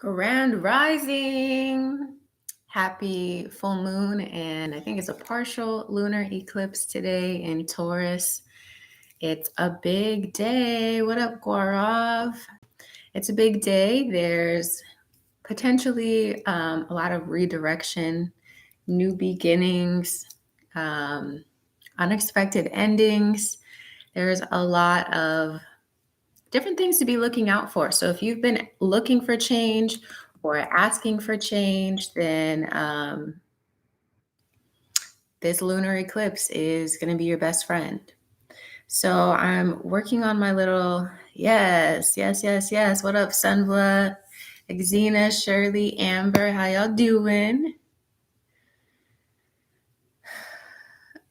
Grand Rising. Happy full moon, and I think it's a partial lunar eclipse today in Taurus. It's a big day. What up, Gaurav? It's a big day. There's potentially a lot of redirection, new beginnings, um, unexpected endings. There's a lot of different things to be looking out for. So if you've been looking for change or asking for change, then this lunar eclipse is going to be your best friend. So I'm working on my little, yes. What up, Sunblood, Xena, Shirley, Amber? How y'all doing?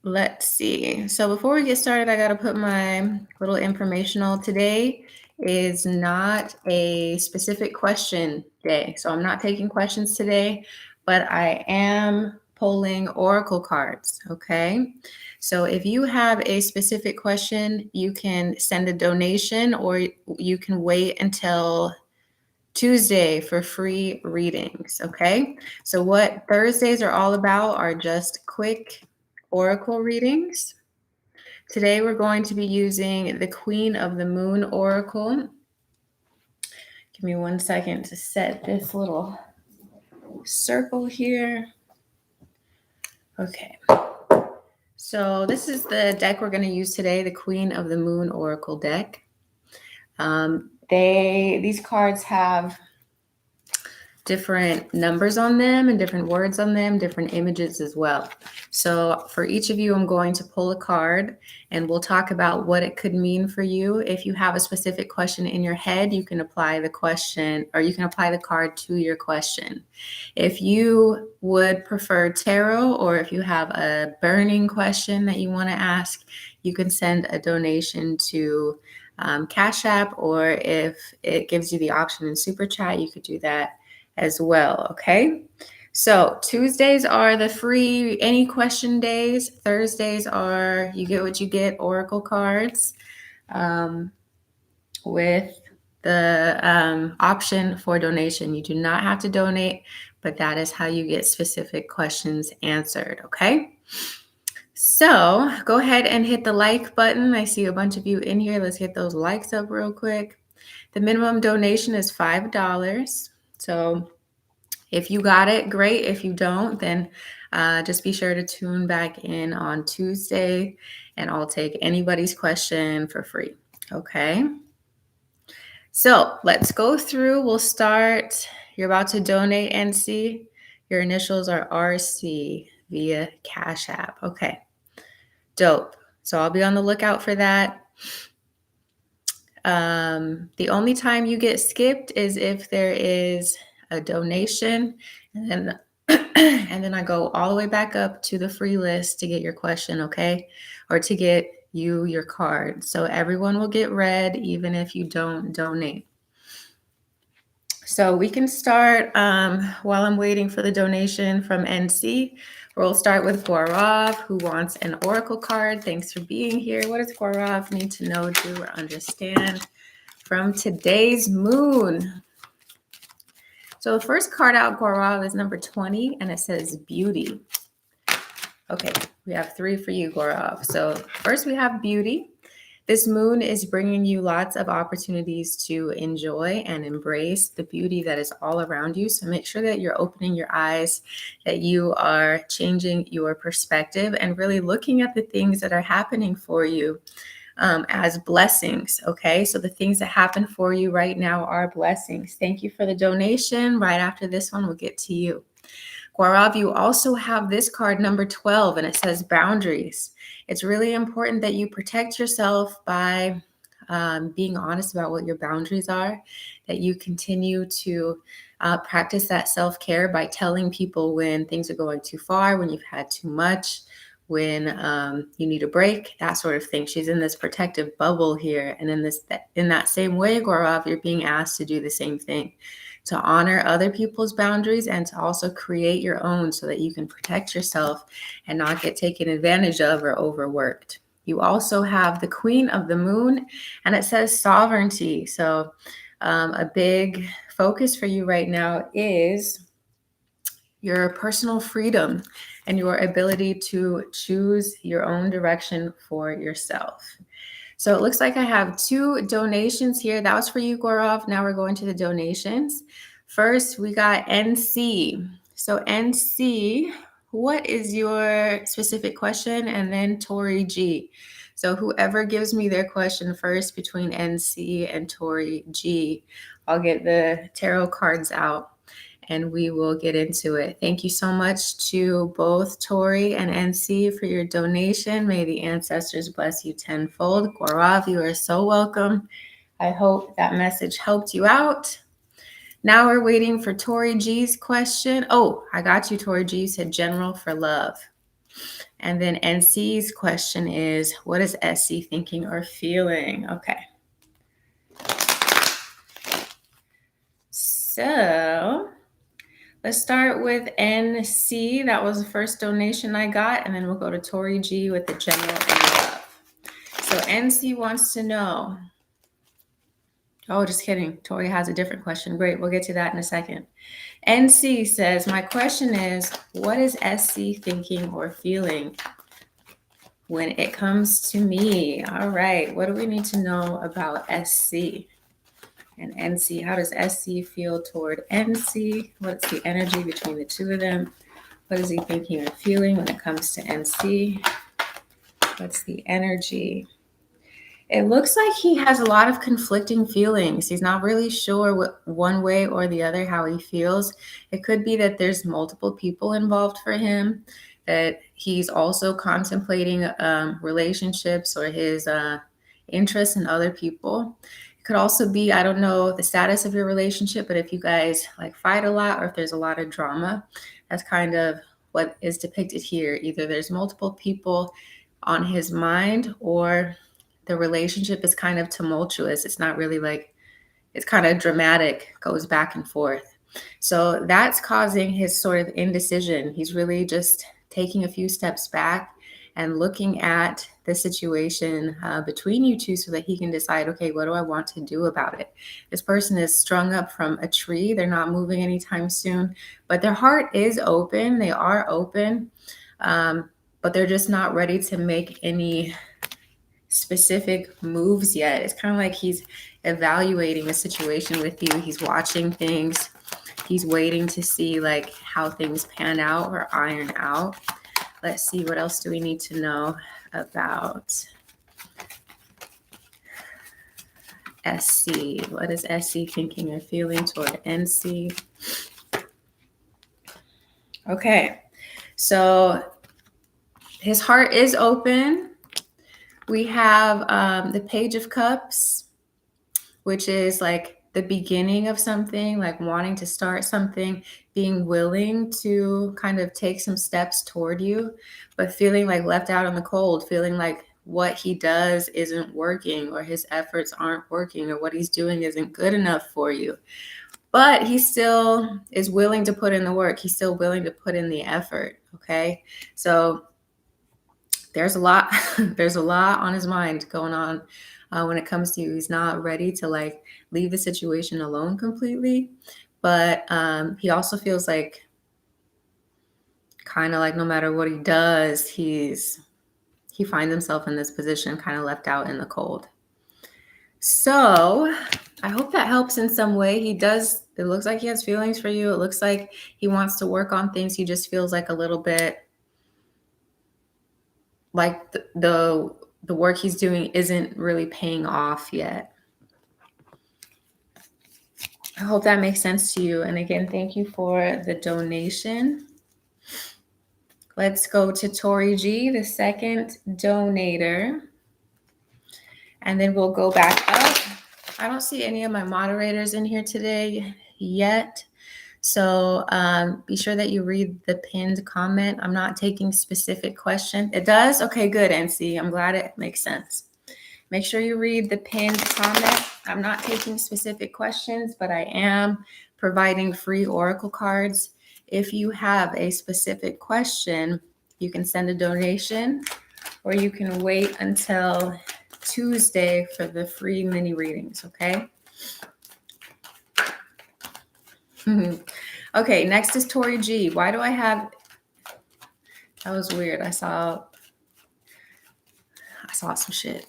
Let's see. So before we get started, I got to put my little informational. Today is not a specific question day. So I'm not taking questions today, but I am pulling oracle cards. Okay. So if you have a specific question, you can send a donation or you can wait until Tuesday for free readings. Okay. So what Thursdays are all about are just quick oracle readings. Today we're going to be using the Queen of the Moon Oracle. Give me 1 second to set this little circle here. Okay. So this is the deck we're going to use today, the Queen of the Moon Oracle deck. These cards have different numbers on them and different words on them, different images as well. So for each of you, I'm going to pull a card and we'll talk about what it could mean for you. If you have a specific question in your head, you can apply the question or you can apply the card to your question. If you would prefer tarot or if you have a burning question that you want to ask, you can send a donation to Cash App, or if it gives you the option in Super Chat, you could do that as well. Okay. So Tuesdays are the free any question days. Thursdays are you get what you get oracle cards with the option for donation. You do not have to donate, but that is how you get specific questions answered. Okay. So go ahead and hit the like button. I see a bunch of you in here. Let's get those likes up real quick. The minimum donation is $5. So if you got it, great. If you don't, then just be sure to tune back in on Tuesday and I'll take anybody's question for free. Okay. So let's go through. We'll start. You're about to donate, NC. Your initials are RC via Cash App. Okay. Dope. So I'll be on the lookout for that. The only time you get skipped is if there is a donation, and then I go all the way back up to the free list to get your question, okay? Or to get you your card. So everyone will get read even if you don't donate. So we can start while I'm waiting for the donation from NC. We'll start with Gaurav, who wants an oracle card. Thanks for being here. What does Gaurav need to know, do, or understand from today's moon? So the first card out, Gaurav, is number 20, and it says beauty. Okay, we have 3 for you, Gaurav. So first we have beauty. This moon is bringing you lots of opportunities to enjoy and embrace the beauty that is all around you. So make sure that you're opening your eyes, that you are changing your perspective and really looking at the things that are happening for you as blessings. Okay, so the things that happen for you right now are blessings. Thank you for the donation. Right after this one, we'll get to you. Gaurav, you also have this card, number 12, and it says boundaries. It's really important that you protect yourself by being honest about what your boundaries are, that you continue to practice that self-care by telling people when things are going too far, when you've had too much, when you need a break, that sort of thing. She's in this protective bubble here. And in that same way, Gaurav, you're being asked to do the same thing, to honor other people's boundaries and to also create your own so that you can protect yourself and not get taken advantage of or overworked. You also have the Queen of the Moon, and it says sovereignty. So A big focus for you right now is your personal freedom and your ability to choose your own direction for yourself. So it looks like I have 2 donations here. That was for you, Gaurav. Now we're going to the donations. First, we got NC. So NC, what is your specific question? And then Tori G. So whoever gives me their question first between NC and Tori G, I'll get the tarot cards out and we will get into it. Thank you so much to both Tori and NC for your donation. May the ancestors bless you tenfold. Gaurav, you are so welcome. I hope that message helped you out. Now we're waiting for Tori G's question. Oh, I got you, Tori G. You said general for love. And then NC's question is, what is SC thinking or feeling? Okay. So let's start with NC. That was the first donation I got. And then we'll go to Tori G with the general and love. So NC wants to know. Oh, just kidding. Tori has a different question. Great. We'll get to that in a second. NC says, my question is, what is SC thinking or feeling when it comes to me? All right. What do we need to know about SC? And NC, how does SC feel toward NC? What's the energy between the two of them? What is he thinking or feeling when it comes to NC? What's the energy? It looks like he has a lot of conflicting feelings. He's not really sure what one way or the other how he feels. It could be that there's multiple people involved for him, that he's also contemplating relationships or his interest in other people. It could also be, I don't know the status of your relationship, but if you guys like fight a lot or if there's a lot of drama, that's kind of what is depicted here. Either there's multiple people on his mind or the relationship is kind of tumultuous. It's not really like, it's kind of dramatic, goes back and forth. So that's causing his sort of indecision. He's really just taking a few steps back and looking at the situation between you two so that he can decide, okay, what do I want to do about it? This person is strung up from a tree. They're not moving anytime soon, but their heart is open. They are open, but they're just not ready to make any specific moves yet. It's kind of like he's evaluating the situation with you. He's watching things. He's waiting to see like how things pan out or iron out. Let's see, what else do we need to know about SC? What is SC thinking or feeling toward NC? Okay, so his heart is open. We have the Page of Cups, which is like the beginning of something, like wanting to start something, being willing to kind of take some steps toward you, but feeling like left out in the cold, feeling like what he does isn't working or his efforts aren't working or what he's doing isn't good enough for you. But he still is willing to put in the work. He's still willing to put in the effort. Okay. So there's a lot, there's a lot on his mind going on when it comes to you. He's not ready to like leave the situation alone completely, but he also feels like kind of like no matter what he does, he finds himself in this position kind of left out in the cold. So I hope that helps in some way. He does, it looks like he has feelings for you. It looks like he wants to work on things. He just feels like a little bit like the work he's doing isn't really paying off yet. I hope that makes sense to you. And again, thank you for the donation. Let's go to Tori G, the second donator. And then we'll go back up. I don't see any of my moderators in here today yet. So be sure that you read the pinned comment. I'm not taking specific questions. It does? Okay, good, NC. I'm glad it makes sense. Make sure you read the pinned comment. I'm not taking specific questions, but I am providing free oracle cards. If you have a specific question, you can send a donation or you can wait until Tuesday for the free mini readings, okay? Okay, next is Tori G. Why do I have... That was weird. I saw some shit.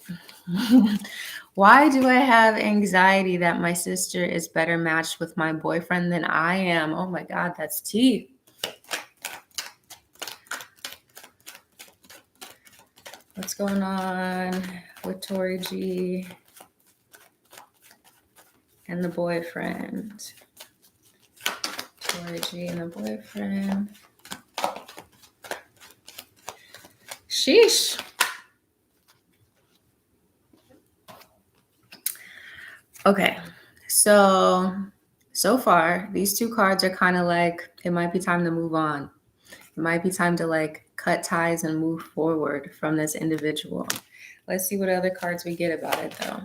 Why do I have anxiety that my sister is better matched with my boyfriend than I am? Oh my God, that's tea. What's going on with Tori G and the boyfriend? Tori G and the boyfriend. Sheesh. Okay, so far, these two cards are kind of like, it might be time to move on. It might be time to like cut ties and move forward from this individual. Let's see what other cards we get about it though.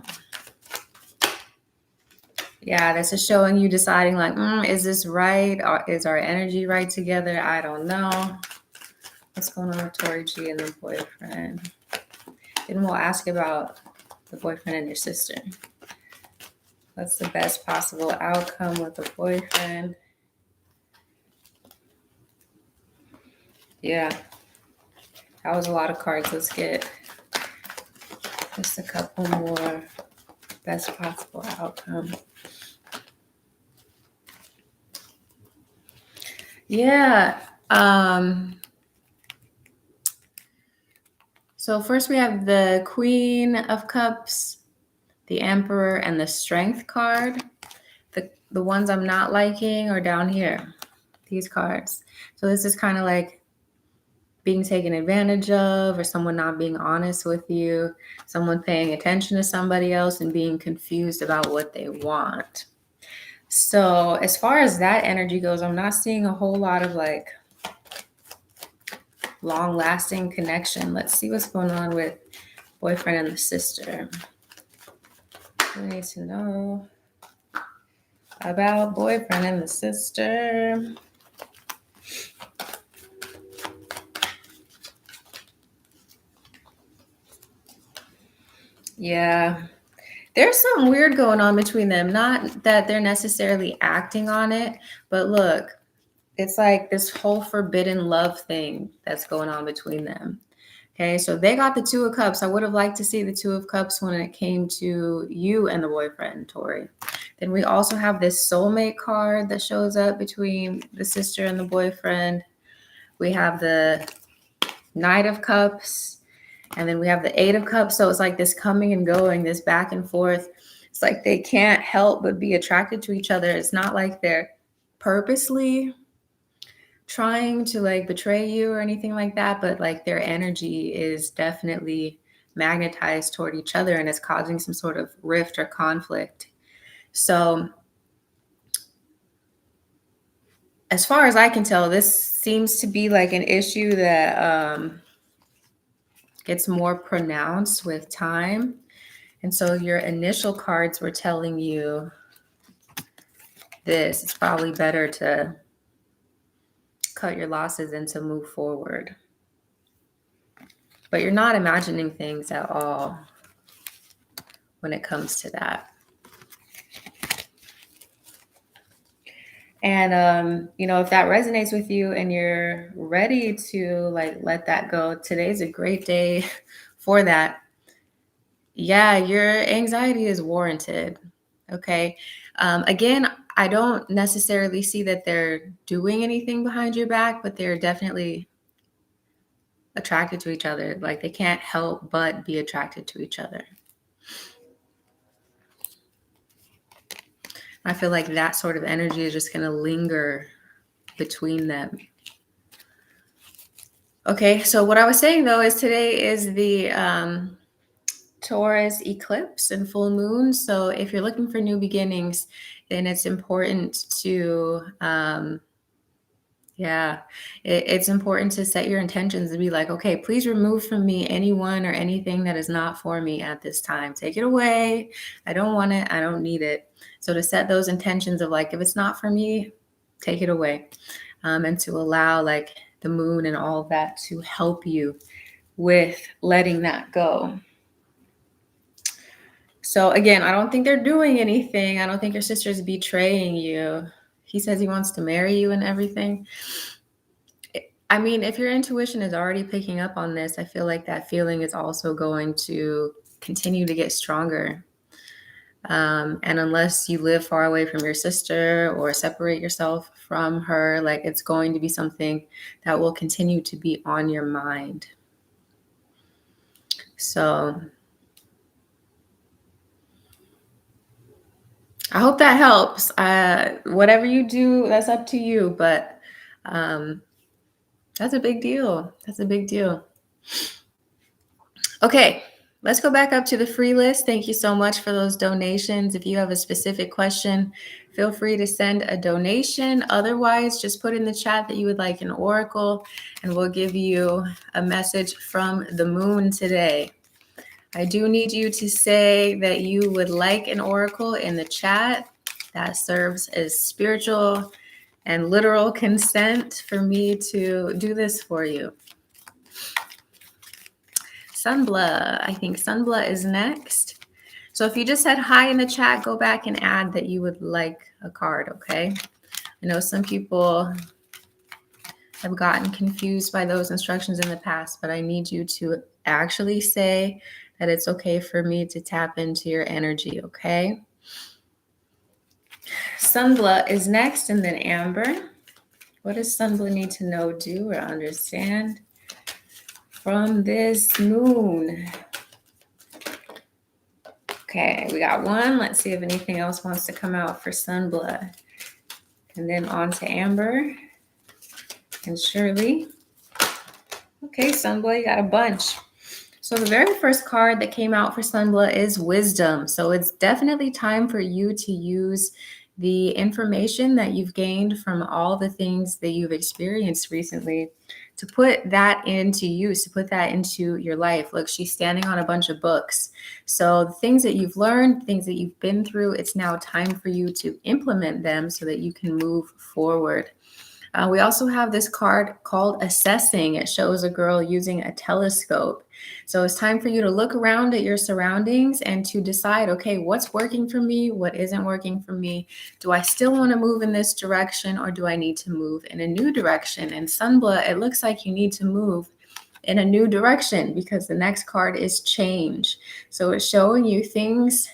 Yeah, this is showing you deciding like, is this right? Or is our energy right together? I don't know. What's going on with Tori G and the boyfriend? Then we'll ask about the boyfriend and your sister. What's the best possible outcome with the boyfriend? Yeah, that was a lot of cards. Let's get just a couple more. Best possible outcome. Yeah. So first we have the Queen of Cups, the Emperor, and the Strength card. The ones I'm not liking are down here, these cards. So this is kind of like being taken advantage of, or someone not being honest with you, someone paying attention to somebody else and being confused about what they want. So as far as that energy goes, I'm not seeing a whole lot of like long-lasting connection. Let's see what's going on with boyfriend and the sister. We need to know about boyfriend and the sister. Yeah, there's something weird going on between them. Not that they're necessarily acting on it, but look, it's like this whole forbidden love thing that's going on between them. Okay, so they got the Two of Cups. I would have liked to see the Two of Cups when it came to you and the boyfriend, Tori. Then we also have this soulmate card that shows up between the sister and the boyfriend. We have the Knight of Cups, and then we have the Eight of Cups. So it's like this coming and going, this back and forth. It's like they can't help but be attracted to each other. It's not like they're purposely trying to like betray you or anything like that, but like their energy is definitely magnetized toward each other and it's causing some sort of rift or conflict. So as far as I can tell, this seems to be like an issue that gets more pronounced with time. And so your initial cards were telling you this. It's probably better to cut your losses and to move forward. But you're not imagining things at all when it comes to that. And, if that resonates with you and you're ready to like let that go, today's a great day for that. Yeah, your anxiety is warranted. Okay. Again, I don't necessarily see that they're doing anything behind your back, but they're definitely attracted to each other. Like they can't help but be attracted to each other. I feel like that sort of energy is just going to linger between them. Okay, so what I was saying though is today is the Taurus eclipse and full moon. So if you're looking for new beginnings, then it's important to, it's important to set your intentions and be like, okay, please remove from me anyone or anything that is not for me at this time. Take it away. I don't want it. I don't need it. So to set those intentions of like, if it's not for me, take it away. And to allow like the moon and all of that to help you with letting that go. So again, I don't think they're doing anything. I don't think your sister's betraying you. he says he wants to marry you and everything. I mean, if your intuition is already picking up on this, I feel like that feeling is also going to continue to get stronger. And unless you live far away from your sister or separate yourself from her, like it's going to be something that will continue to be on your mind. So I hope that helps. Whatever you do, that's up to you. But that's a big deal. That's a big deal. Okay, let's go back up to the free list. Thank you so much for those donations. If you have a specific question, feel free to send a donation. Otherwise, just put in the chat that you would like an oracle, and we'll give you a message from the moon today. I do need you to say that you would like an oracle in the chat. That serves as spiritual and literal consent for me to do this for you. Sunbla, I think Sunbla is next. So if you just said hi in the chat, go back and add that you would like a card, okay? I know some people have gotten confused by those instructions in the past, but I need you to actually say that it's okay for me to tap into your energy, okay? Sunbla is next, and then Amber. What does Sunbla need to know, do, or understand from this moon? Okay, we got one. Let's see if anything else wants to come out for Sunbla. And then on to Amber and Shirley. Okay, Sunbla, you got a bunch. So the very first card that came out for Sunbla is Wisdom. So it's definitely time for you to use the information that you've gained from all the things that you've experienced recently to put that into use, to put that into your life. Look, she's standing on a bunch of books. So the things that you've learned, things that you've been through, it's now time for you to implement them so that you can move forward. We also have this card called Assessing. It shows a girl using a telescope. So it's time for you to look around at your surroundings and to decide, okay, what's working for me? What isn't working for me? Do I still want to move in this direction, or do I need to move in a new direction? And Sunbla, it looks like you need to move in a new direction because the next card is Change. So it's showing you things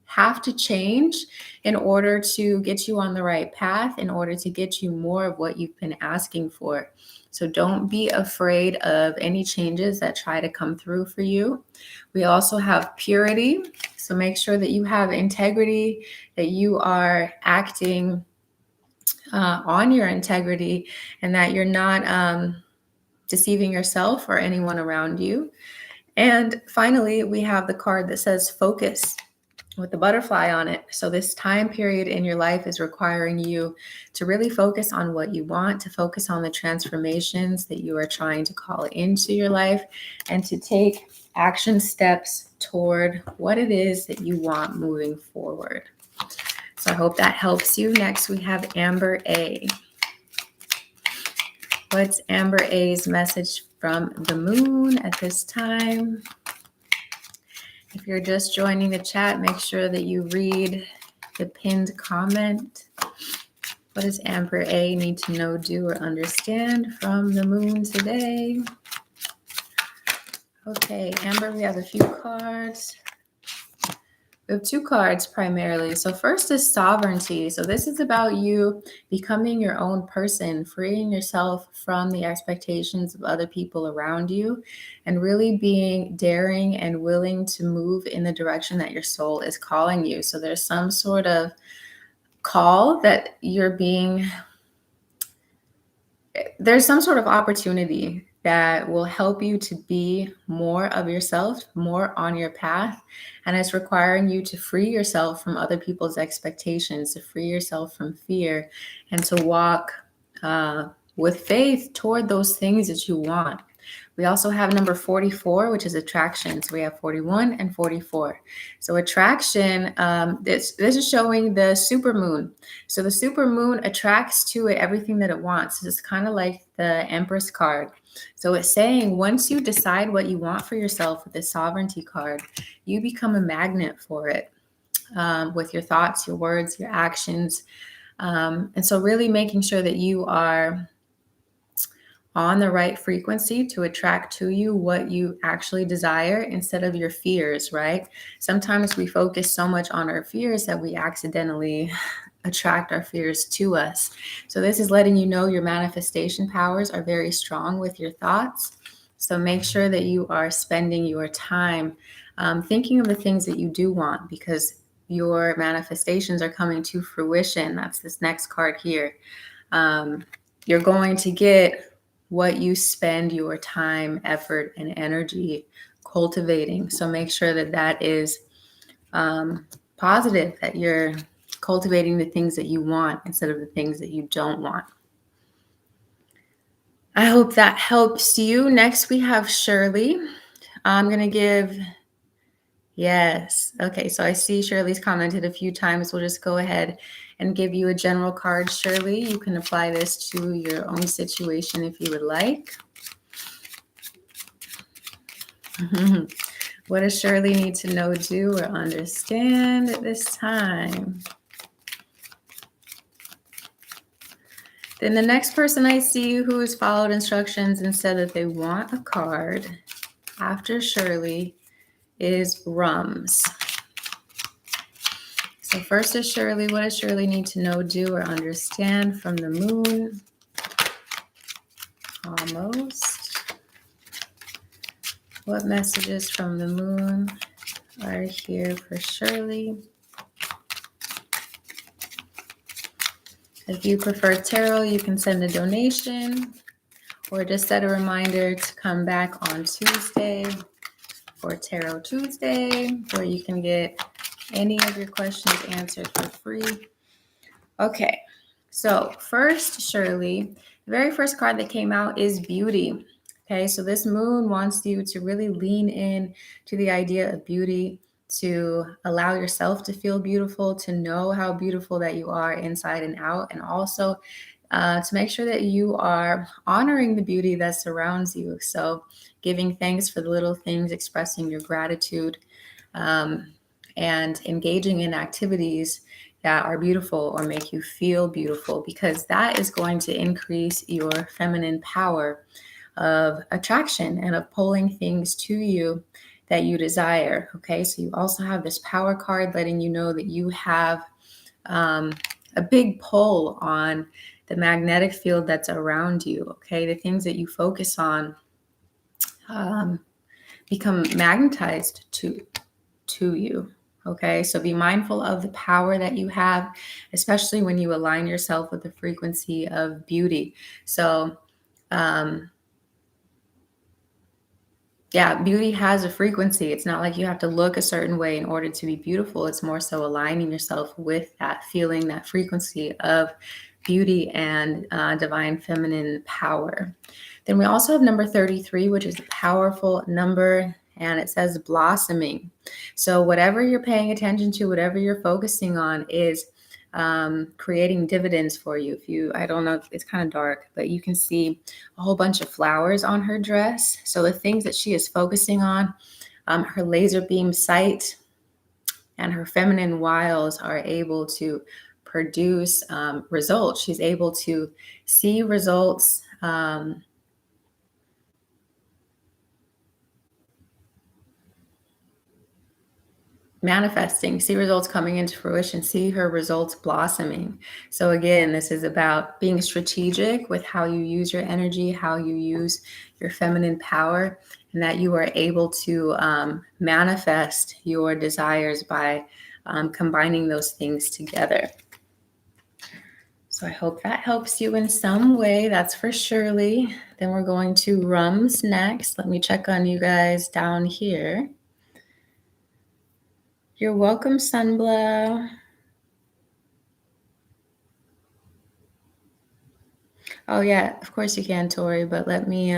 have to change in order to get you on the right path, in order to get you more of what you've been asking for. So don't be afraid of any changes that try to come through for you. We also have Purity. So make sure that you have integrity, that you are acting on your integrity, and that you're not deceiving yourself or anyone around you. And finally, we have the card that says Focus, with the butterfly on it. So this time period in your life is requiring you to really focus on what you want, to focus on the transformations that you are trying to call into your life, and to take action steps toward what it is that you want moving forward. So I hope that helps you. Next, we have Amber A. What's Amber A's message from the moon at this time? If you're just joining the chat, make sure that you read the pinned comment. What does Amber A need to know, do, or understand from the moon today? Okay, Amber, we have a few cards. We have two cards primarily. So first is Sovereignty. So this is about you becoming your own person, freeing yourself from the expectations of other people around you, and really being daring and willing to move in the direction that your soul is calling you. So there's some sort of call that there's some sort of opportunity that will help you to be more of yourself, more on your path. And it's requiring you to free yourself from other people's expectations, to free yourself from fear, and to walk with faith toward those things that you want. We also have number 44, which is attraction. So we have 41 and 44. So attraction, this is showing the supermoon. So the supermoon attracts to it everything that it wants. It's kind of like the Empress card. So it's saying once you decide what you want for yourself with this sovereignty card, you become a magnet for it with your thoughts, your words, your actions. And so really making sure that you are on the right frequency to attract to you what you actually desire instead of your fears, right? Sometimes we focus so much on our fears that we accidentally attract our fears to us. So this is letting you know your manifestation powers are very strong with your thoughts. So make sure that you are spending your time thinking of the things that you do want, because your manifestations are coming to fruition. That's this next card here. You're going to get what you spend your time, effort, and energy cultivating. So make sure that that is positive, that you're cultivating the things that you want instead of the things that you don't want. I hope that helps you. Next, we have Shirley. I'm going to give, yes. Okay, so I see Shirley's commented a few times. We'll just go ahead and give you a general card, Shirley. You can apply this to your own situation if you would like. What does Shirley need to know, do, or understand at this time? Then the next person I see who has followed instructions and said that they want a card after Shirley is Rums. So first is Shirley. What does Shirley need to know, do, or understand from the moon? Almost. What messages from the moon are here for Shirley? If you prefer tarot, you can send a donation or just set a reminder to come back on Tuesday for Tarot Tuesday, where you can get any of your questions answered for free. Okay, so first, Shirley, the very first card that came out is Beauty. Okay, so this moon wants you to really lean in to the idea of beauty, to allow yourself to feel beautiful, to know how beautiful that you are inside and out, and also to make sure that you are honoring the beauty that surrounds you. So giving thanks for the little things, expressing your gratitude, and engaging in activities that are beautiful or make you feel beautiful, because that is going to increase your feminine power of attraction and of pulling things to you that you desire. Okay, so you also have this power card letting you know that you have a big pull on the magnetic field that's around you. Okay, the things that you focus on become magnetized to you. Okay, so be mindful of the power that you have, especially when you align yourself with the frequency of beauty. So yeah, beauty has a frequency. It's not like you have to look a certain way in order to be beautiful. It's more so aligning yourself with that feeling, that frequency of beauty and divine feminine power. Then we also have number 33, which is a powerful number, and it says blossoming. So whatever you're paying attention to, whatever you're focusing on is creating dividends for you. If you, I don't know, it's kind of dark, but you can see a whole bunch of flowers on her dress. So the things that she is focusing on, her laser beam sight and her feminine wiles are able to produce results. She's able to see results manifesting, see results coming into fruition, see her results blossoming. So again, this is about being strategic with how you use your energy, how you use your feminine power, and that you are able to manifest your desires by combining those things together. So I hope that helps you in some way. That's for Shirley. Then we're going to Rums next. Let me check on you guys down here. You're welcome, Sunblow. Oh yeah, of course you can, Tori, but let me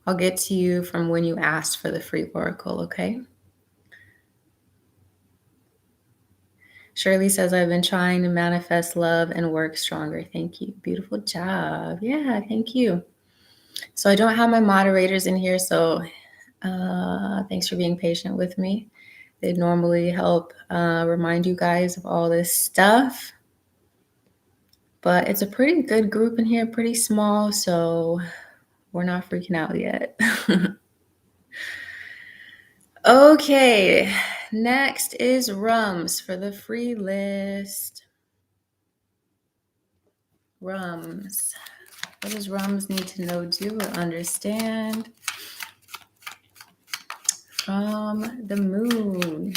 I'll get to you from when you asked for the free oracle, okay? Shirley says, I've been trying to manifest love and work stronger. Thank you. Beautiful job. Yeah, thank you. So I don't have my moderators in here, so thanks for being patient with me. They normally help remind you guys of all this stuff. But it's a pretty good group in here, pretty small, so we're not freaking out yet. Okay, next is Rums for the free list. Rums. What does Rums need to know, do, or understand from the moon?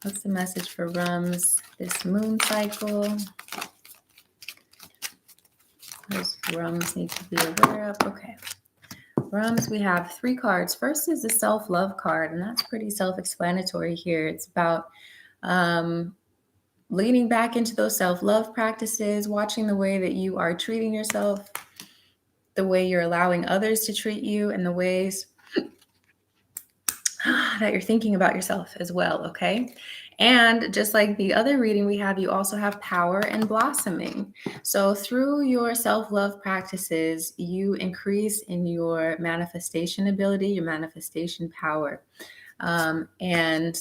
What's the message for Rums this moon cycle? What does Rums need to be aware of? Okay. Rums, we have 3 cards. First is the self-love card, and that's pretty self-explanatory here. It's about leaning back into those self-love practices, watching the way that you are treating yourself, the way you're allowing others to treat you, and the ways that you're thinking about yourself as well, okay? And just like the other reading we have, you also have power and blossoming. So through your self-love practices, you increase in your manifestation ability, your manifestation power. And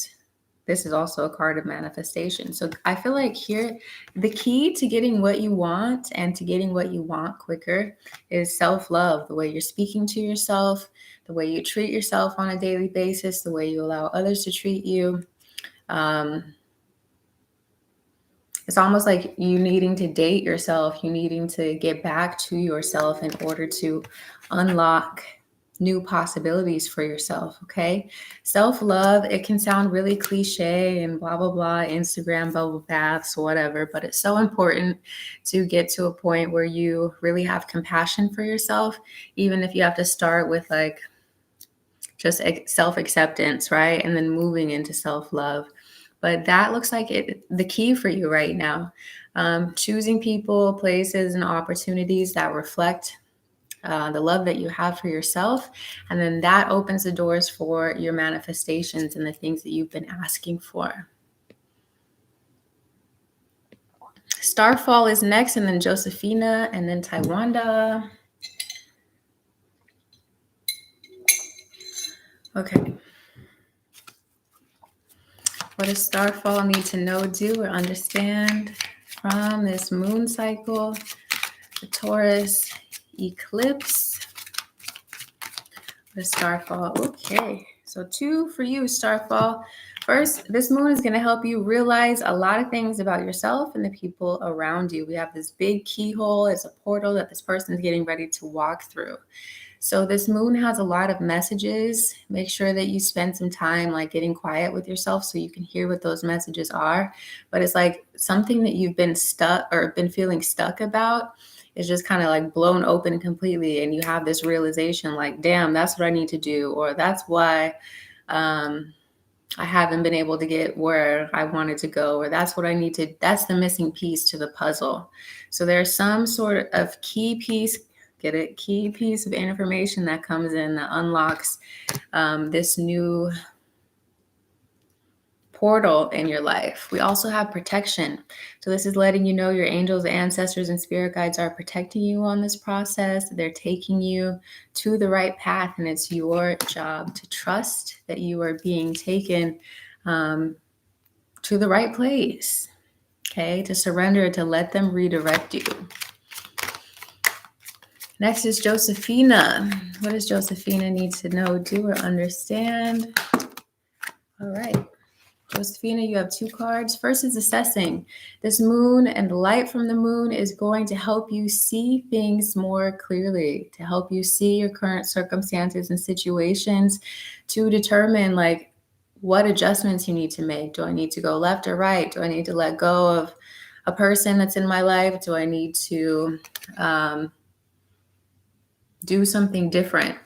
this is also a card of manifestation. So I feel like here, the key to getting what you want and to getting what you want quicker is self-love, the way you're speaking to yourself, the way you treat yourself on a daily basis, the way you allow others to treat you. It's almost like you needing to date yourself, you needing to get back to yourself in order to unlock new possibilities for yourself, okay? Self-love, it can sound really cliche and blah, blah, blah, Instagram bubble baths, whatever, but it's so important to get to a point where you really have compassion for yourself, even if you have to start with like just self-acceptance, right? And then moving into self-love. But that looks like the key for you right now. Choosing people, places, and opportunities that reflect the love that you have for yourself. And then that opens the doors for your manifestations and the things that you've been asking for. Starfall is next, and then Josefina, and then Taiwanda. Okay. What does Starfall need to know, do, or understand from this moon cycle, the Taurus eclipse? The Starfall. Okay, so 2 for you, Starfall. First, this moon is going to help you realize a lot of things about yourself and the people around you. We have this big keyhole. It's a portal that this person is getting ready to walk through. So this moon has a lot of messages. Make sure that you spend some time like getting quiet with yourself so you can hear what those messages are. But it's like something that you've been stuck or been feeling stuck about is just kind of like blown open completely. And you have this realization like, damn, that's what I need to do. Or that's why I haven't been able to get where I wanted to go. Or that's what I need to, that's the missing piece to the puzzle. So there's some sort of key piece, get it? Key piece of information that comes in that unlocks this new portal in your life. We also have protection. So this is letting you know your angels, ancestors, and spirit guides are protecting you on this process. They're taking you to the right path, and it's your job to trust that you are being taken to the right place. Okay, to surrender, to let them redirect you. Next is Josefina. What does Josefina need to know, do, or understand? All right. Josefina, you have 2 cards. First is assessing. This moon and the light from the moon is going to help you see things more clearly, to help you see your current circumstances and situations, to determine like what adjustments you need to make. Do I need to go left or right? Do I need to let go of a person that's in my life? Do I need to do something different?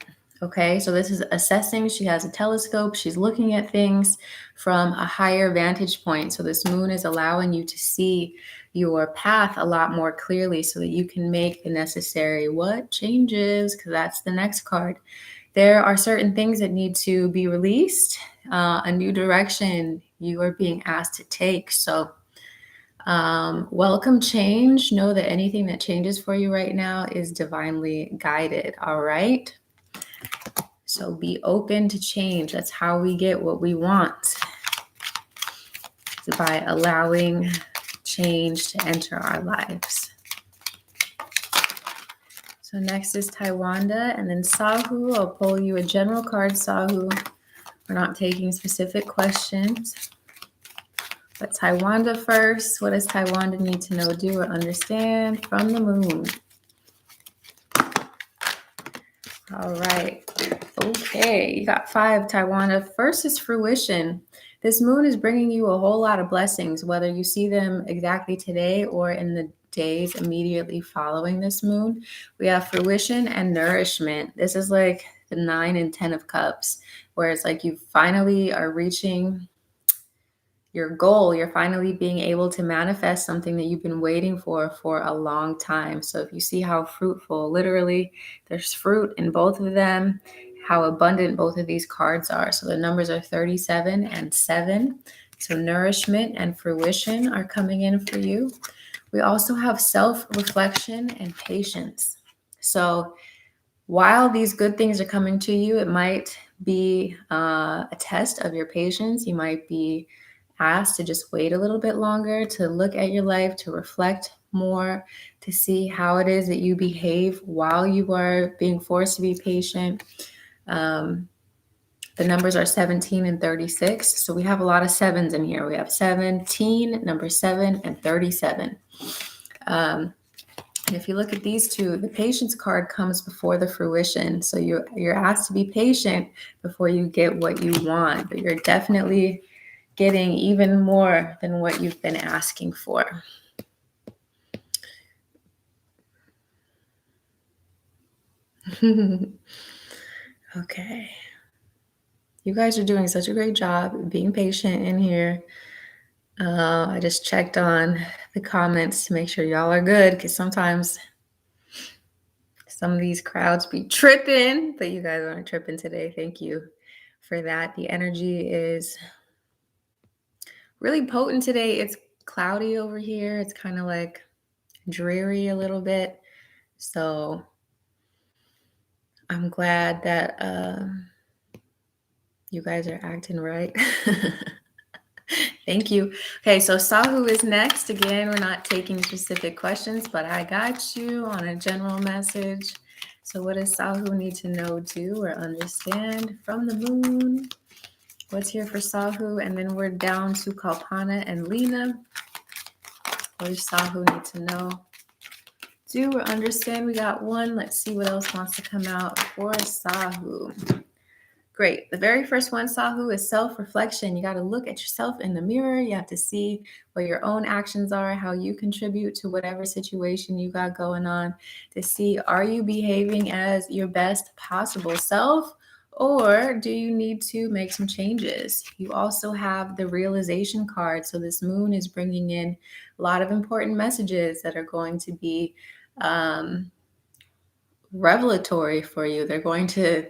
Okay, so this is assessing. She has a telescope. She's looking at things from a higher vantage point. So this moon is allowing you to see your path a lot more clearly so that you can make the necessary what changes, because that's the next card. There are certain things that need to be released, a new direction you are being asked to take. So welcome change. Know that anything that changes for you right now is divinely guided. All right. So be open to change. That's how we get what we want. It's by allowing change to enter our lives. So next is Taiwanda, and then Sahu. I'll pull you a general card, Sahu. We're not taking specific questions. But Taiwanda first. What does Taiwanda need to know, do, or understand from the moon? All right. Okay, you got 5, Taiwanda. First is fruition. This moon is bringing you a whole lot of blessings, whether you see them exactly today or in the days immediately following this moon. We have fruition and nourishment. This is like the 9 and 10 of cups, where it's like you finally are reaching your goal. You're finally being able to manifest something that you've been waiting for a long time. So if you see how fruitful, literally, there's fruit in both of them, how abundant both of these cards are. So the numbers are 37 and 7. So nourishment and fruition are coming in for you. We also have self-reflection and patience. So while these good things are coming to you, it might be a test of your patience. You might be asked to just wait a little bit longer, to look at your life, to reflect more, to see how it is that you behave while you are being forced to be patient. The numbers are 17 and 36. So we have a lot of 7s in here. We have 17, number 7, and 37. And if you look at these two, the patience card comes before the fruition. So you're asked to be patient before you get what you want, but you're definitely getting even more than what you've been asking for. Okay. You guys are doing such a great job being patient in here. I just checked on the comments to make sure y'all are good, because sometimes some of these crowds be tripping, but you guys aren't tripping today. Thank you for that. The energy is really potent today. It's cloudy over here. It's kind of like dreary a little bit. So I'm glad that you guys are acting right. Thank you. Okay, so Sahu is next. Again, we're not taking specific questions, but I got you on a general message. So what does Sahu need to know, do, or understand from the moon? What's here for Sahu? And then we're down to Kalpana and Lena. What does Sahu need to know, do, or understand? We got 1. Let's see what else wants to come out for Sahu. Great. The very first one, Sahu, is self-reflection. You got to look at yourself in the mirror. You have to see what your own actions are, how you contribute to whatever situation you got going on, to see, are you behaving as your best possible self, or do you need to make some changes? You also have the realization card. So this moon is bringing in a lot of important messages that are going to be revelatory for you. They're going to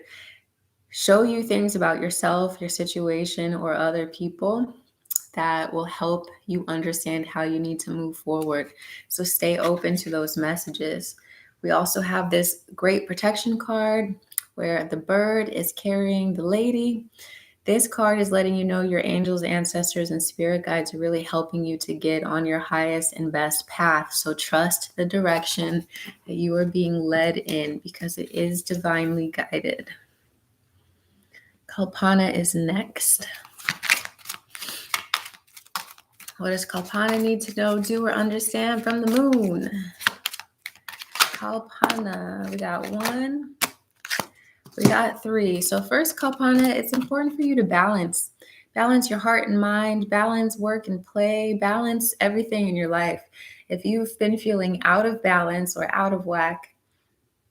show you things about yourself, your situation, or other people that will help you understand how you need to move forward. So stay open to those messages. We also have this great protection card where the bird is carrying the lady. This card is letting you know your angels, ancestors, and spirit guides are really helping you to get on your highest and best path. So trust the direction that you are being led in, because it is divinely guided. Kalpana is next. What does Kalpana need to know, do, or understand from the moon? Kalpana, we got 1. We got 3. So first, Kalpana, it's important for you to balance. Balance your heart and mind, balance work and play, balance everything in your life. If you've been feeling out of balance or out of whack,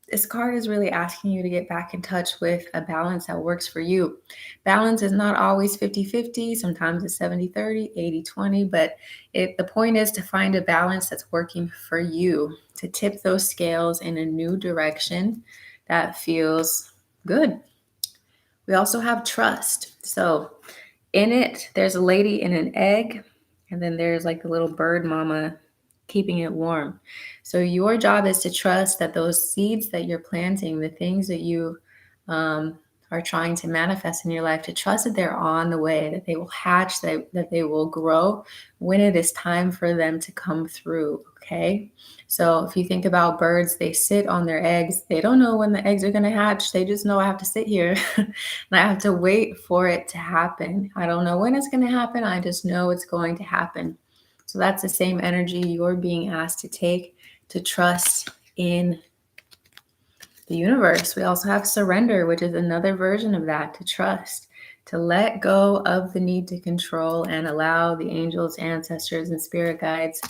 this card is really asking you to get back in touch with a balance that works for you. Balance is not always 50-50. Sometimes it's 70-30, 80-20, but the point is to find a balance that's working for you, to tip those scales in a new direction that feels good. We also have trust. So in it, there's a lady in an egg, and then there's like a little bird mama keeping it warm. So your job is to trust that those seeds that you're planting, the things that you are trying to manifest in your life, to trust that they're on the way, that they will hatch, that they will grow when it is time for them to come through, okay? So if you think about birds, they sit on their eggs. They don't know when the eggs are going to hatch. They just know I have to sit here and I have to wait for it to happen. I don't know when it's going to happen. I just know it's going to happen. So that's the same energy you're being asked to take, to trust in the universe. We also have surrender, which is another version of that, to trust, to let go of the need to control and allow the angels, ancestors, and spirit guides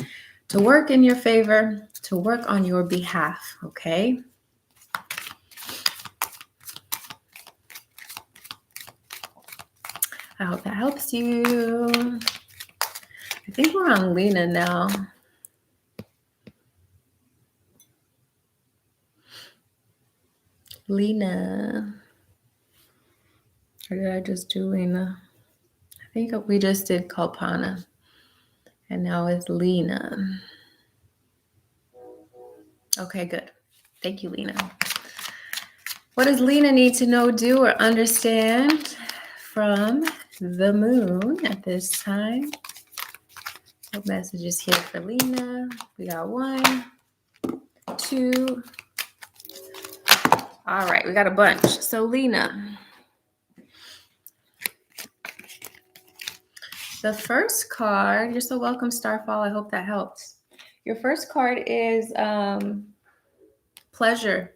to work in your favor, to work on your behalf, okay? I hope that helps you. I think we're on Lena now. Lena. Or did I just do Lena? I think we just did Kalpana. And now it's Lena. Okay, good. Thank you, Lena. What does Lena need to know, do, or understand from the moon at this time? What messages here for Lena? We got 1, 2. All right, we got a bunch. So Lena, the first card, you're so welcome, Starfall. I hope that helps. Your first card is pleasure.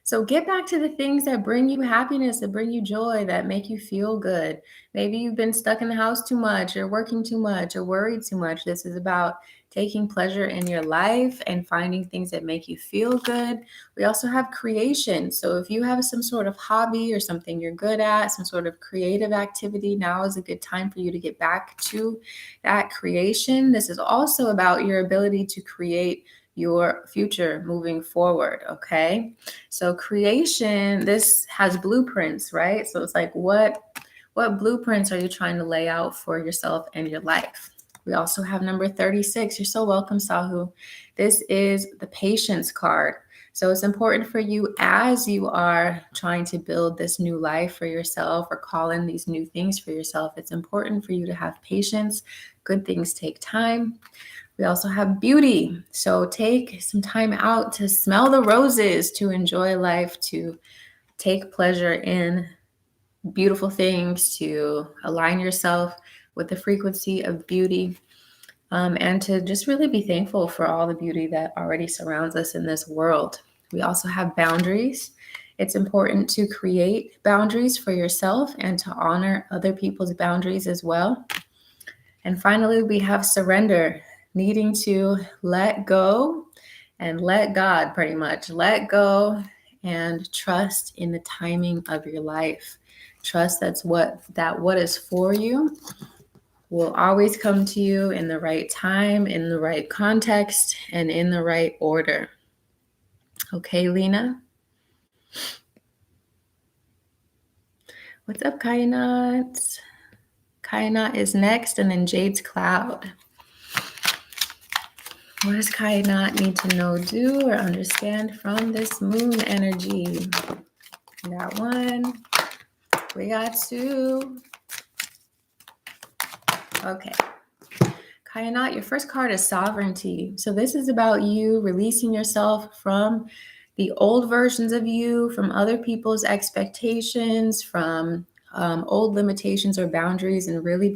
So get back to the things that bring you happiness, that bring you joy, that make you feel good. Maybe you've been stuck in the house too much, or working too much, or worried too much. This is about taking pleasure in your life and finding things that make you feel good. We also have creation. So if you have some sort of hobby or something you're good at, some sort of creative activity, now is a good time for you to get back to that creation. This is also about your ability to create your future moving forward, okay? So creation, this has blueprints, right? So it's like, what blueprints are you trying to lay out for yourself and your life? We also have number 36. You're so welcome, Sahu. This is the patience card. So it's important for you, as you are trying to build this new life for yourself or call in these new things for yourself, it's important for you to have patience. Good things take time. We also have beauty. So take some time out to smell the roses, to enjoy life, to take pleasure in beautiful things, to align yourself with the frequency of beauty, and to just really be thankful for all the beauty that already surrounds us in this world. We also have boundaries. It's important to create boundaries for yourself and to honor other people's boundaries as well. And finally, we have surrender. Needing to let go and let God, pretty much. Let go and trust in the timing of your life. Trust that what is for you will always come to you in the right time, in the right context, and in the right order. Okay, Lena? What's up, Kainat? Kainat is next, and then Jade's Cloud. What does Kainat need to know, do, or understand from this moon energy? We got 1. We got 2. Okay. Kainat, your first card is sovereignty. So this is about you releasing yourself from the old versions of you, from other people's expectations, from old limitations or boundaries, and really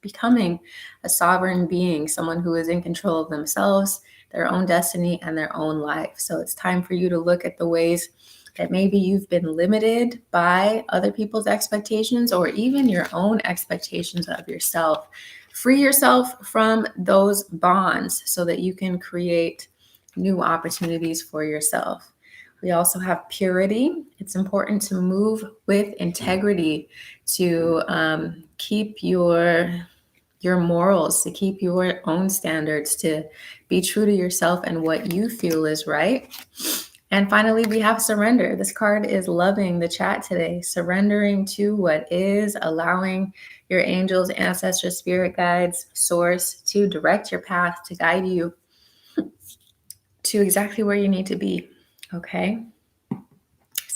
becoming a sovereign being, someone who is in control of themselves, their own destiny, and their own life. So it's time for you to look at the ways that maybe you've been limited by other people's expectations or even your own expectations of yourself. Free yourself from those bonds so that you can create new opportunities for yourself. We also have purity. It's important to move with integrity, to keep your morals, to keep your own standards, to be true to yourself and what you feel is right. And finally, we have surrender. This card is loving the chat today, surrendering to what is, allowing your angels, ancestors, spirit guides, source to direct your path, to guide you to exactly where you need to be. Okay.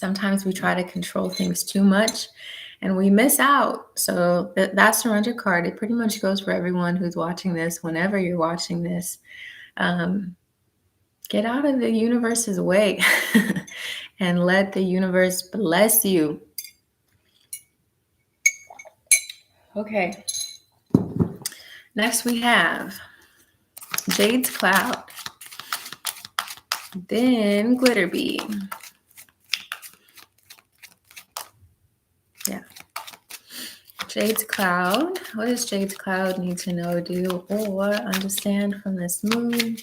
Sometimes we try to control things too much and we miss out. So that surrender card, it pretty much goes for everyone who's watching this, whenever you're watching this. Get out of the universe's way and let the universe bless you. Okay. Next we have Jade's Cloud, then Glitter Bee. Yeah. Jade's Cloud. What does Jade's Cloud need to know, do, or understand from this moon?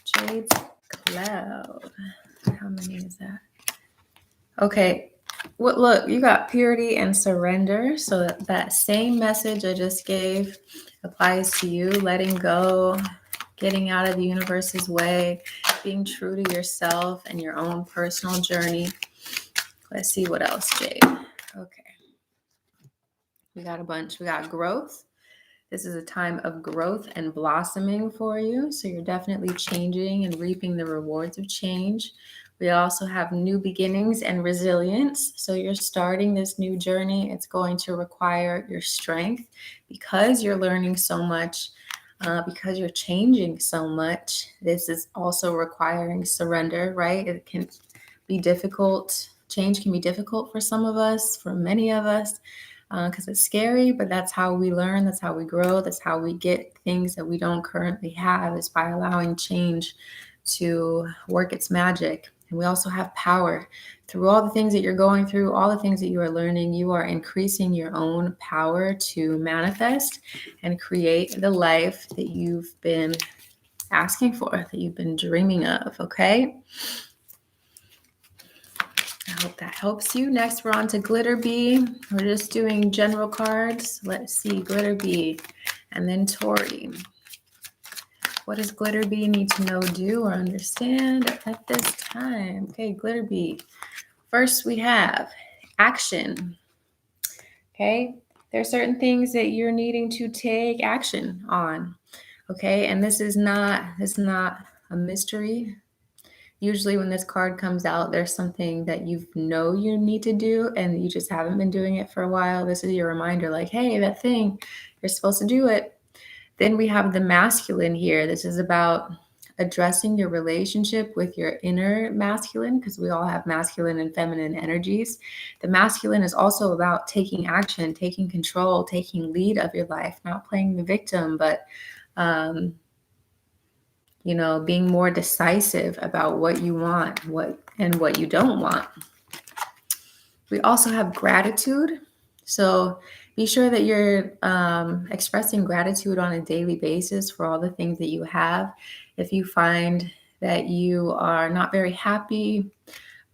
Jade's Cloud. How many is that? Okay. Well, look, you got purity and surrender. So that same message I just gave applies to you. Letting go, getting out of the universe's way, being true to yourself and your own personal journey. Let's see what else, Jade. Okay. We got a bunch. We got growth. This is a time of growth and blossoming for you. So you're definitely changing and reaping the rewards of change. We also have new beginnings and resilience. So you're starting this new journey. It's going to require your strength because you're learning so much, because you're changing so much. This is also requiring surrender, right? It can be difficult. Change can be difficult for some of us, for many of us, because it's scary, but that's how we learn. That's how we grow. That's how we get things that we don't currently have, is by allowing change to work its magic. And we also have power. Through all the things that you're going through, all the things that you are learning, you are increasing your own power to manifest and create the life that you've been asking for, that you've been dreaming of, okay? I hope that helps you. Next, we're on to Glitter Bee. We're just doing general cards. Let's see, Glitter Bee, and then Tori. What does Glitter Bee need to know, do, or understand at this time? Okay, Glitter Bee. First, we have action. Okay, there are certain things that you're needing to take action on. Okay, and this is not a mystery. Usually when this card comes out, there's something that you know you need to do and you just haven't been doing it for a while. This is your reminder, like, hey, that thing, you're supposed to do it. Then we have the masculine here. This is about addressing your relationship with your inner masculine, because we all have masculine and feminine energies. The masculine is also about taking action, taking control, taking lead of your life, not playing the victim, but being more decisive about what you want, what you don't want. We also have gratitude. So be sure that you're expressing gratitude on a daily basis for all the things that you have. If you find that you are not very happy,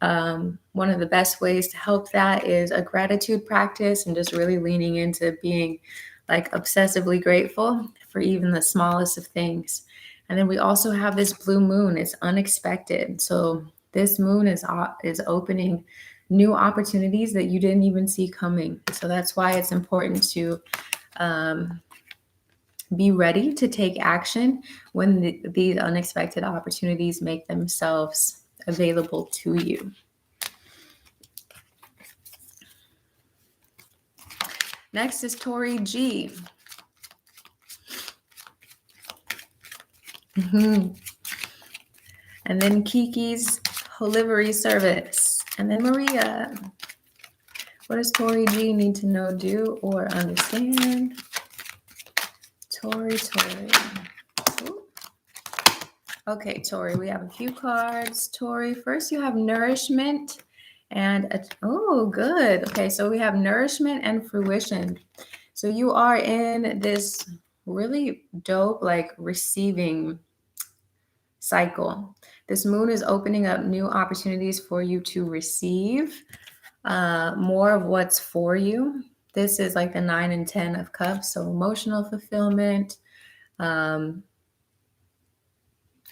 one of the best ways to help that is a gratitude practice and just really leaning into being like obsessively grateful for even the smallest of things. And then we also have this blue moon. It's unexpected. So this moon is opening new opportunities that you didn't even see coming. So that's why it's important to be ready to take action when these unexpected opportunities make themselves available to you. Next is Tori G. And then Kiki's Delivery Service. And then Maria. What does Tori G need to know, do, or understand? Tori. Ooh. Okay, Tori, we have a few cards. Tori, first you have nourishment and, oh, good. Okay, so we have nourishment and fruition. So you are in this really dope, like, receiving cycle. This moon is opening up new opportunities for you to receive more of what's for you. This is like the 9 and 10 of cups. So emotional fulfillment,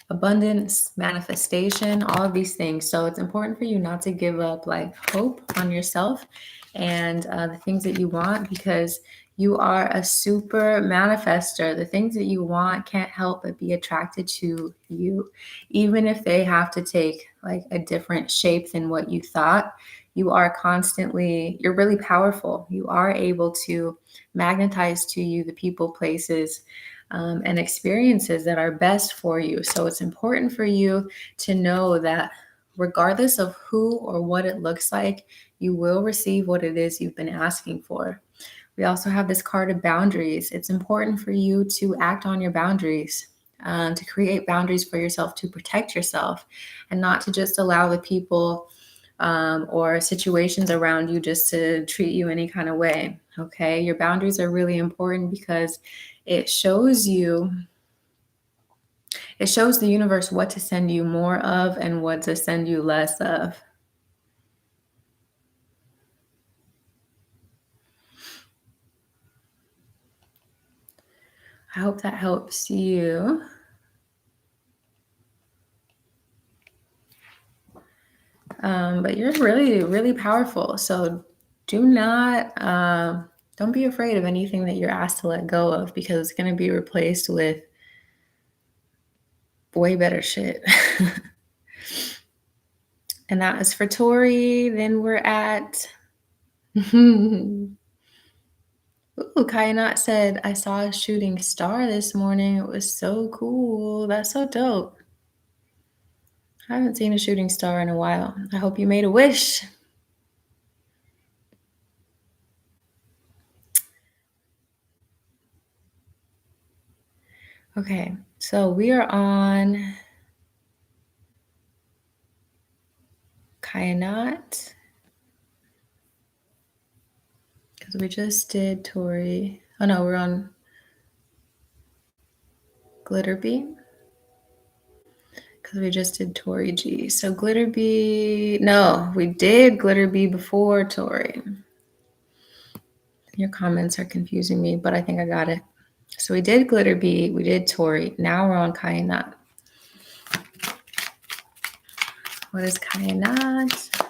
abundance, manifestation, all of these things. So it's important for you not to give up like hope on yourself and the things that you want, because You are a super manifester. The things that you want can't help but be attracted to you, even if they have to take like a different shape than what you thought. You are constantly, you're really powerful. You are able to magnetize to you the people, places, and experiences that are best for you. So it's important for you to know that regardless of who or what it looks like, you will receive what it is you've been asking for. We also have this card of boundaries. It's important for you to act on your boundaries, to create boundaries for yourself, to protect yourself, and not to just allow the people or situations around you just to treat you any kind of way. Okay, your boundaries are really important because it shows the universe what to send you more of and what to send you less of. I hope that helps you. But you're really, really powerful. So don't be afraid of anything that you're asked to let go of, because it's going to be replaced with way better shit. And that is for Tori. Then we're at Ooh, Kainat said, I saw a shooting star this morning. It was so cool. That's so dope. I haven't seen a shooting star in a while. I hope you made a wish. Okay, so we are on Kainat, because we just did Tori. Oh no, we're on Glitterbee, because we just did Tori G. So Glitterbee, no, we did Glitterbee before Tori. Your comments are confusing me, but I think I got it. So we did Glitterbee, we did Tori. Now we're on Kainat. What is Kainat?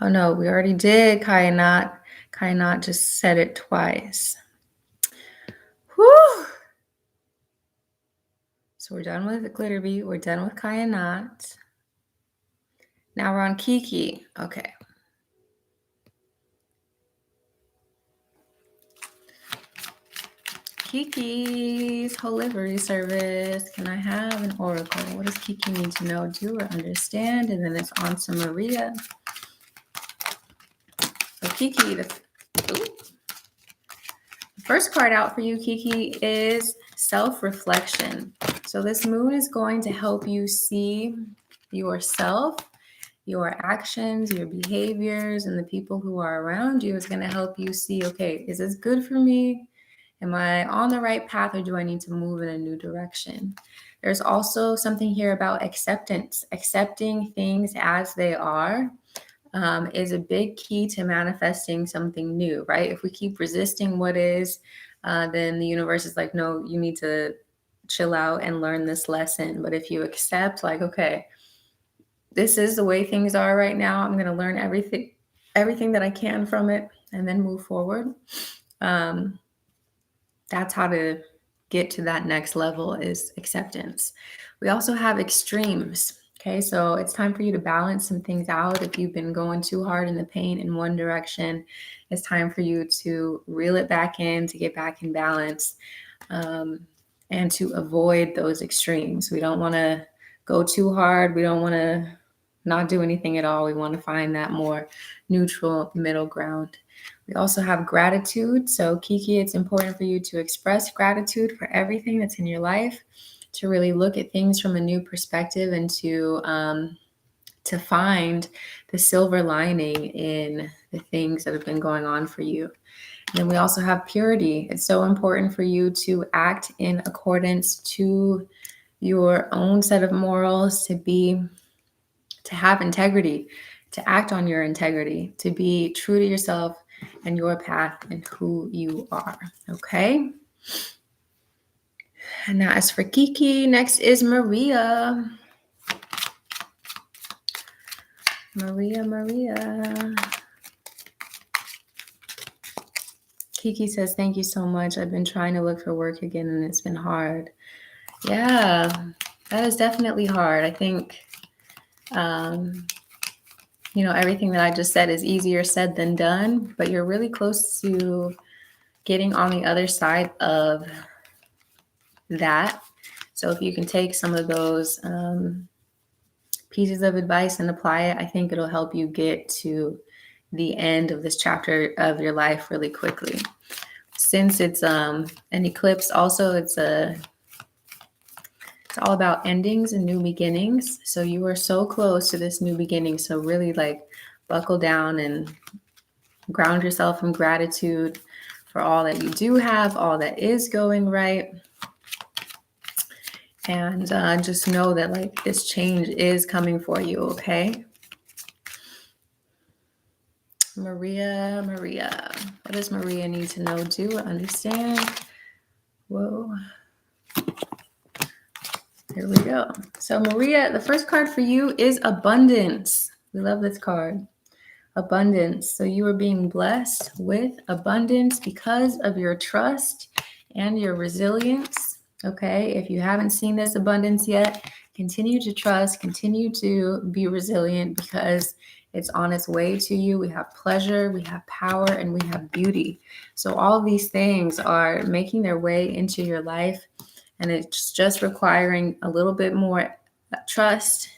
Oh no, we already did Kainat. Kainat just said it twice. Whew. So we're done with Glitterbee. We're done with Kainat. Now we're on Kiki. Okay. Kiki's Delivery Service. Can I have an oracle? What does Kiki need to know, do, or understand? And then it's on to Maria. So Kiki, the first card out for you, Kiki, is self-reflection. So this moon is going to help you see yourself, your actions, your behaviors, and the people who are around you. Is going to help you see, okay, is this good for me? Am I on the right path, or do I need to move in a new direction? There's also something here about acceptance. Accepting things as they are is a big key to manifesting something new, right? If we keep resisting what is, then the universe is like, no, you need to chill out and learn this lesson. But if you accept, like, okay, this is the way things are right now, I'm going to learn everything that I can from it, and then move forward. That's how to get to that next level, is acceptance. We also have extremes. Okay, so it's time for you to balance some things out. If you've been going too hard in the paint in one direction, it's time for you to reel it back in, to get back in balance, and to avoid those extremes. We don't want to go too hard. We don't want to not do anything at all. We want to find that more neutral middle ground. We also have gratitude. So Kiki, it's important for you to express gratitude for everything that's in your life, to really look at things from a new perspective, and to find the silver lining in the things that have been going on for you. And then we also have purity. It's so important for you to act in accordance to your own set of morals, to have integrity, to act on your integrity, to be true to yourself and your path and who you are. Okay. And that is for Kiki. Next is Maria. Maria. Kiki says, thank you so much. I've been trying to look for work again and it's been hard. Yeah, that is definitely hard. I think, everything that I just said is easier said than done, but you're really close to getting on the other side of that. So if you can take some of those pieces of advice and apply it, I think it'll help you get to the end of this chapter of your life really quickly. Since it's an eclipse, also it's all about endings and new beginnings. So you are so close to this new beginning. So really buckle down and ground yourself in gratitude for all that you do have, all that is going right. And just know that this change is coming for you, okay? Maria, what does Maria need to know, do, or understand? Whoa. Here we go. So Maria, the first card for you is abundance. We love this card. Abundance. So you are being blessed with abundance because of your trust and your resilience. Okay. If you haven't seen this abundance yet, continue to trust, continue to be resilient because it's on its way to you. We have pleasure, we have power, and we have beauty. So all of these things are making their way into your life. And it's just requiring a little bit more trust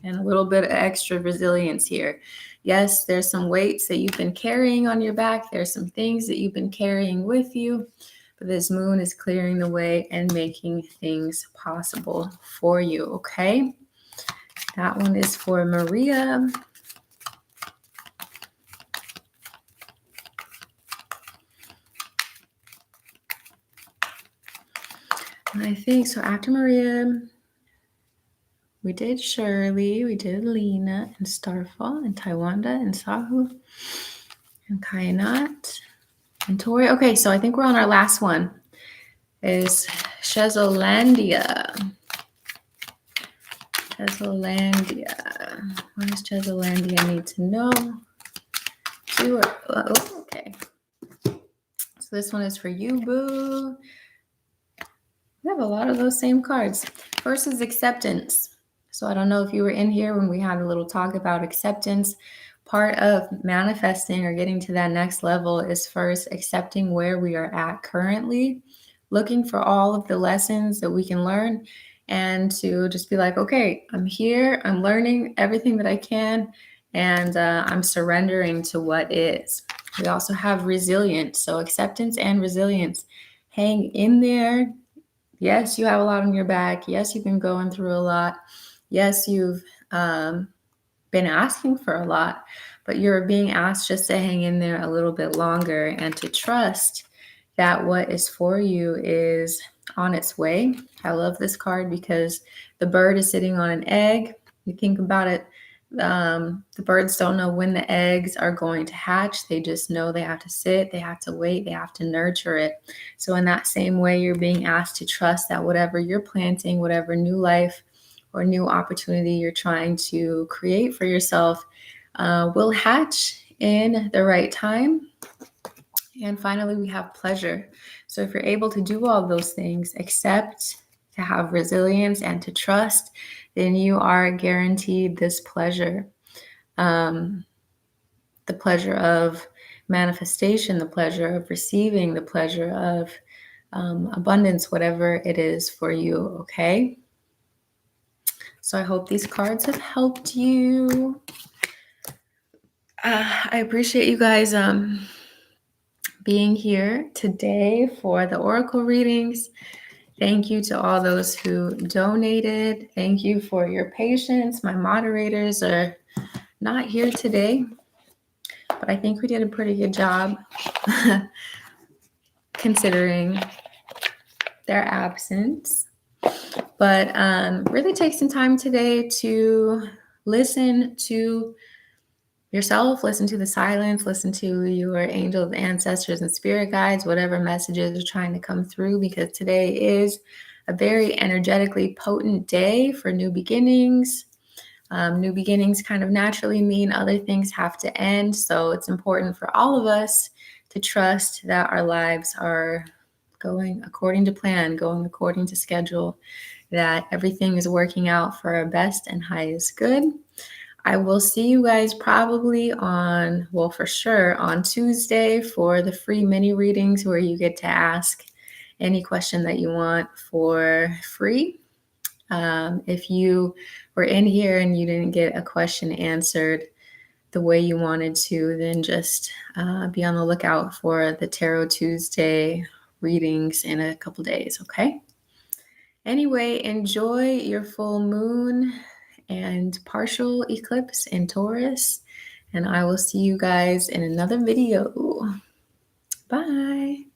and a little bit of extra resilience here. Yes, there's some weights that you've been carrying on your back. There's some things that you've been carrying with you. But this moon is clearing the way and making things possible for you, okay? That one is for Maria. And I think so after Maria, we did Shirley, we did Lena, and Starfall, and Taiwanda, and Sahu, and Kainat, and Tori. Okay, so I think we're on our last one. Is Chezolandia. Chezolandia. What does Chezolandia need to know? Okay. So this one is for you, boo. We have a lot of those same cards. First is acceptance. So I don't know if you were in here when we had a little talk about acceptance. Part of manifesting or getting to that next level is first accepting where we are at currently, looking for all of the lessons that we can learn, and to just be like, okay, I'm here, I'm learning everything that I can, and I'm surrendering to what is. We also have resilience. So acceptance and resilience. Hang in there. Yes, you have a lot on your back. Yes, you've been going through a lot. Yes, you've been asking for a lot, but you're being asked just to hang in there a little bit longer and to trust that what is for you is on its way. I love this card because the bird is sitting on an egg. You think about it, the birds don't know when the eggs are going to hatch. They just know they have to sit, they have to wait, they have to nurture it. So in that same way, you're being asked to trust that whatever you're planting, whatever new life or new opportunity you're trying to create for yourself will hatch in the right time. And finally, we have pleasure. So if you're able to do all those things, accept, to have resilience, and to trust, then you are guaranteed this pleasure. The pleasure of manifestation, the pleasure of receiving, the pleasure of abundance, whatever it is for you, okay? So I hope these cards have helped you. I appreciate you guys being here today for the Oracle readings. Thank you to all those who donated. Thank you for your patience. My moderators are not here today, but I think we did a pretty good job considering their absence. But really take some time today to listen to yourself, listen to the silence, listen to your angels, ancestors, and spirit guides, whatever messages are trying to come through, because today is a very energetically potent day for new beginnings. New beginnings kind of naturally mean other things have to end. So it's important for all of us to trust that our lives are going according to plan, going according to schedule, that everything is working out for our best and highest good. I will see you guys probably on, well, for sure on Tuesday for the free mini readings where you get to ask any question that you want for free. If you were in here and you didn't get a question answered the way you wanted to, then just be on the lookout for the Tarot Tuesday readings in a couple days, okay? Anyway, enjoy your full moon and partial eclipse in Taurus, and I will see you guys in another video. Bye.